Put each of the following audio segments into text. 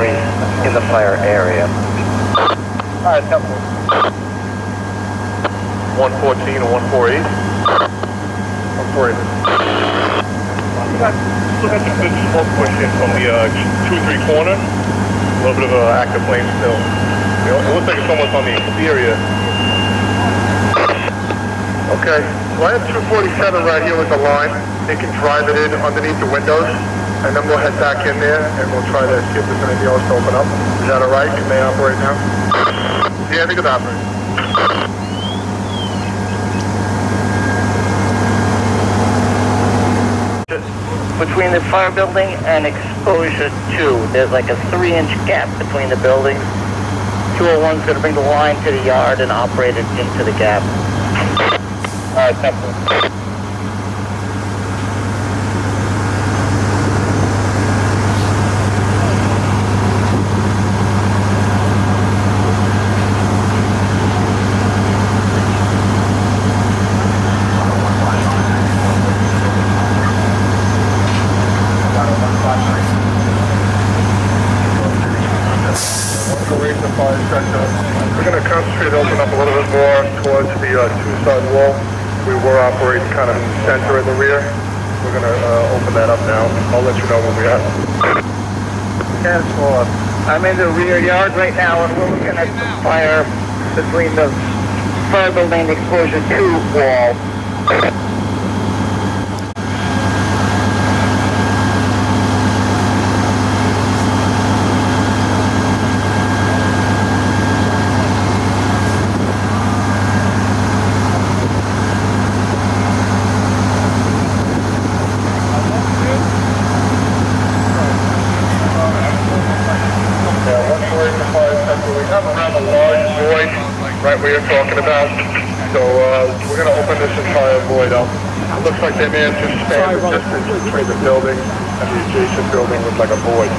carries in the fire area. Alright, temple. 114 or 148? 148. Look at the good smoke push in from the 2-3 corner. A little bit of active flame still. You know, it looks like it's almost on the exterior. Okay, so I have 247 right here with the line. They can drive it in underneath the windows, and then we'll head back in there, and we'll try to see if there's anything else to open up. Is that all right? Can they operate now? Yeah, they could operate. Between the fire building and exposure 2, there's like a 3-inch gap between the buildings. 201's going to bring the line to the yard and operate it into the gap. Alright, temple. We're going to concentrate, open up a little bit more towards the two-side wall. We were operating kind of in the center and the rear. We're going to open that up now. I'll let you know when we have it. 10-4. I'm in the rear yard right now, and we're looking at the fire between the fire building and exposure 2 wall. Right where you're talking about. So we're going to open this entire void up. It looks like they may have just spanned the distance between the building and the adjacent building with like a void.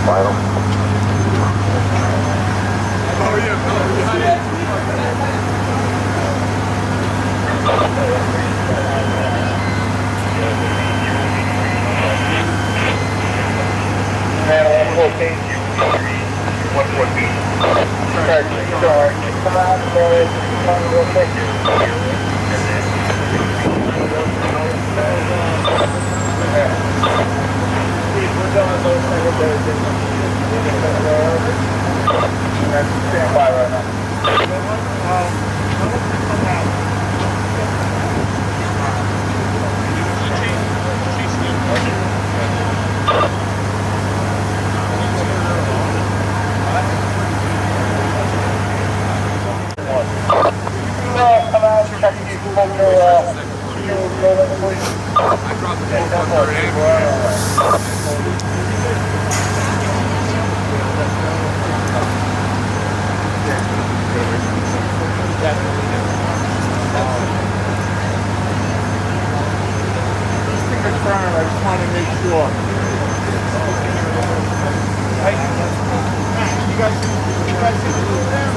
Final. Man, 114. 114. Sorry, come out there, come real quick. Stand by right now. Come out, check if you can hold your building, please. I dropped the phone on their I just want to make sure. Hey, you guys see the blue there?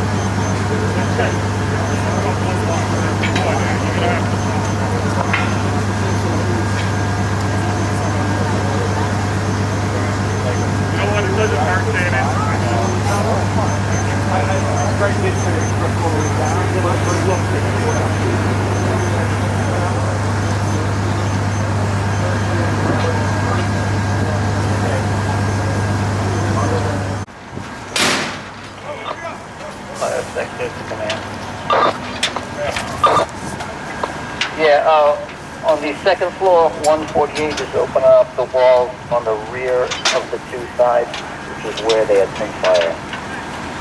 You know what? It doesn't hurt saying it. I tried this to Fire sector command. Yeah, on the second floor, 148 is opening up the walls on the rear of the 2 sides, which is where they had seen fire.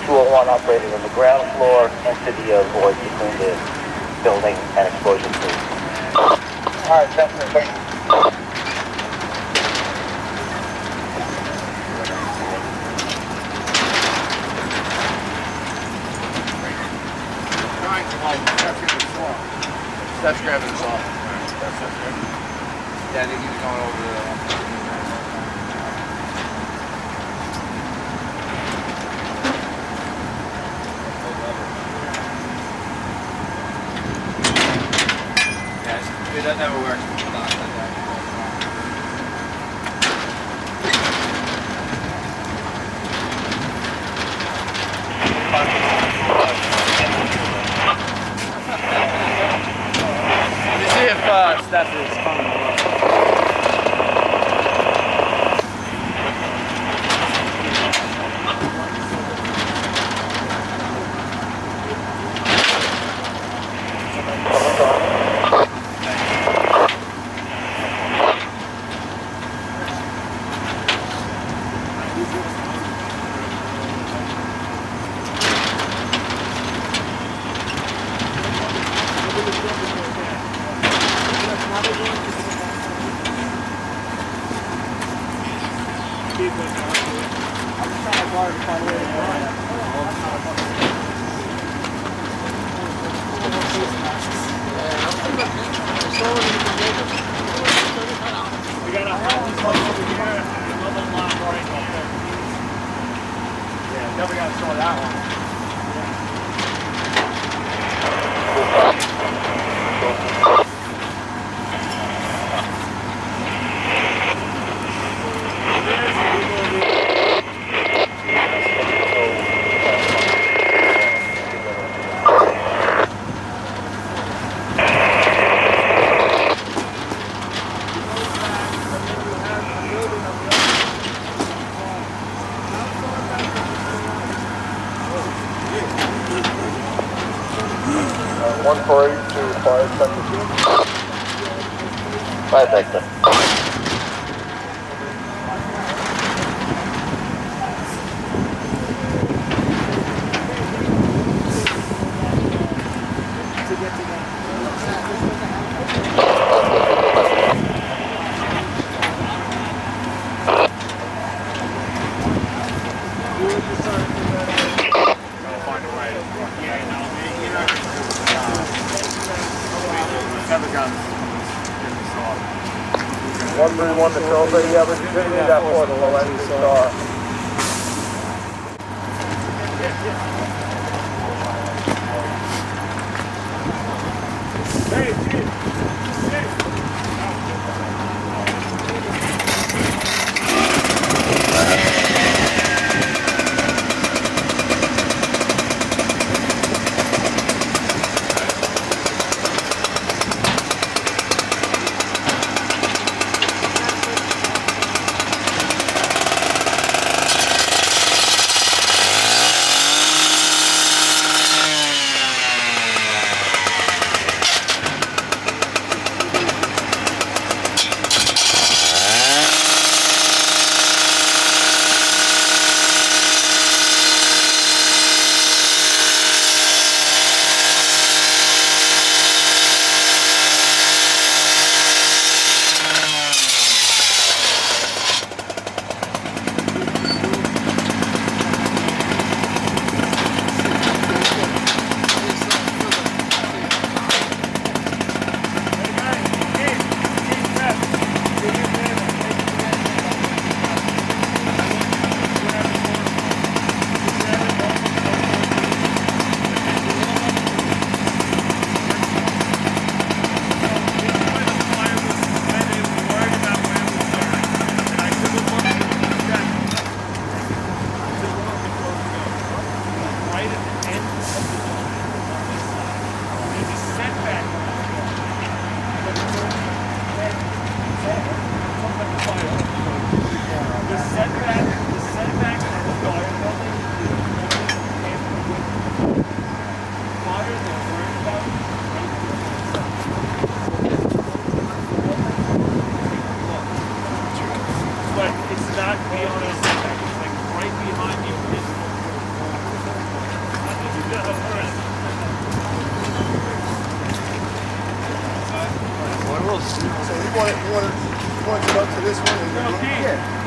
201 operated on the ground floor into the void between the building and exposure 2. Alright, definitely, thank you. That's grabbing us off. That's it. Yeah, I think he's going over the... Yeah, that never works. got a house over here and another lot right here. Yeah, never got to saw that one. 148 to 572. 5 Hector. Never got 131 to Silver. Yeah, but you didn't need that for the low end star.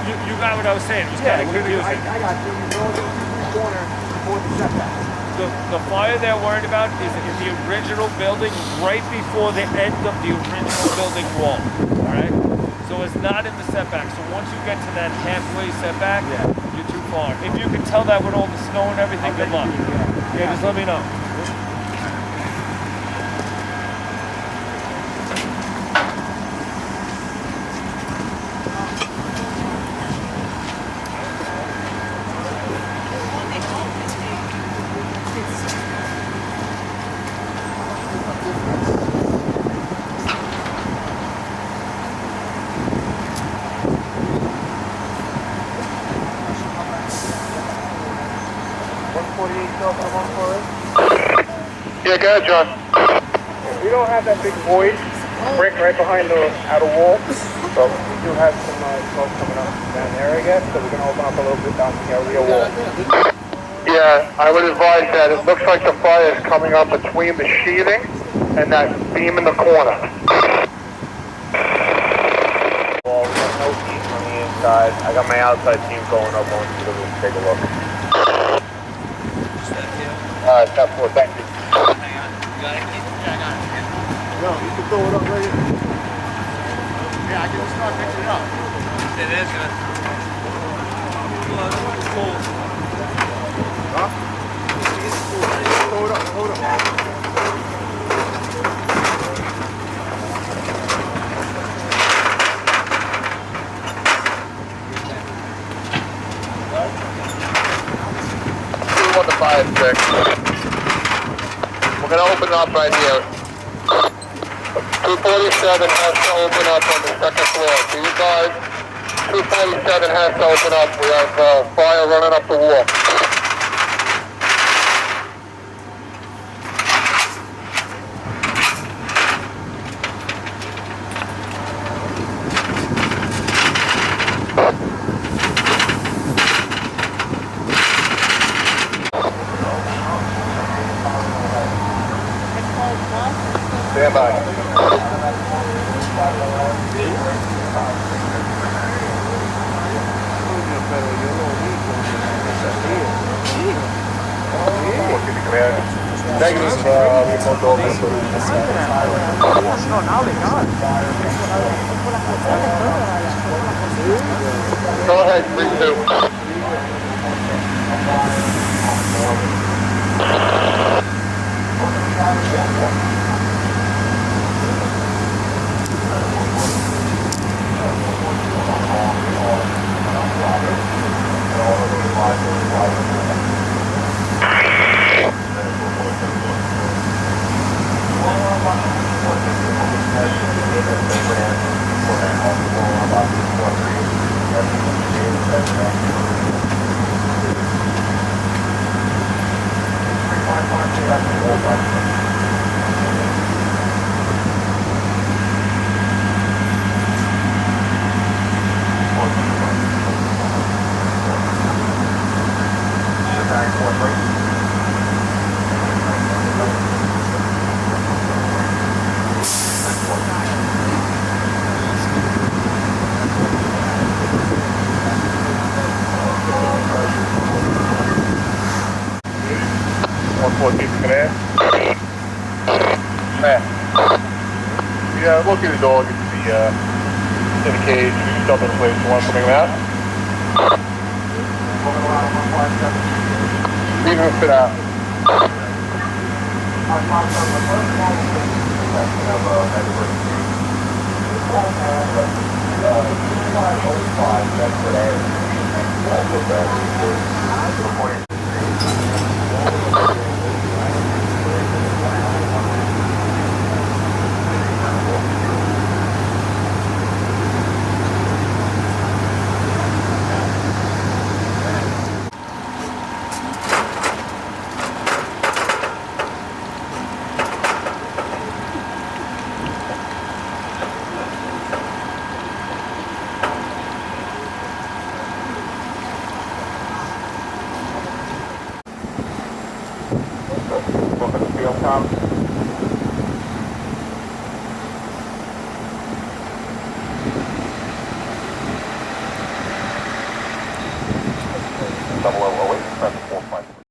You got what I was saying. It was kind of confusing. I got you. You're the corner before the setback. The fire they're worried about is in the original building, right before the end of the original building wall. All right. So it's not in the setback. So once you get to that halfway setback, you're too far. If you can tell that with all the snow and everything, good luck. Yeah, just let me know. Yeah, go ahead, John. We don't have that big void brick right behind the outer wall, but we do have some smoke coming up down there, I guess, so we're going to open up a little bit down the rear wall. Yeah, I would advise that it looks like the fire is coming up between the sheathing and that beam in the corner. Wall, we have no heat on the inside. inside. I got my outside team going up onto the roof to take a look. 10-4, thank you. No, you can throw it up right here. Yeah, I can just start picking it up. It is gonna. Huh? Hold up, hold up. On the 5-6. We're gonna open up right here. 247 has to open up on the second floor. So you guys, 247 has to open up. We have fire running up the wall. Stand by. Negative, remote door. Go ahead, 3-2. Yeah, we'll get the dog into the cage. Dump in place. You want something out? Leave him fit out. Double O, 08, press 4 5.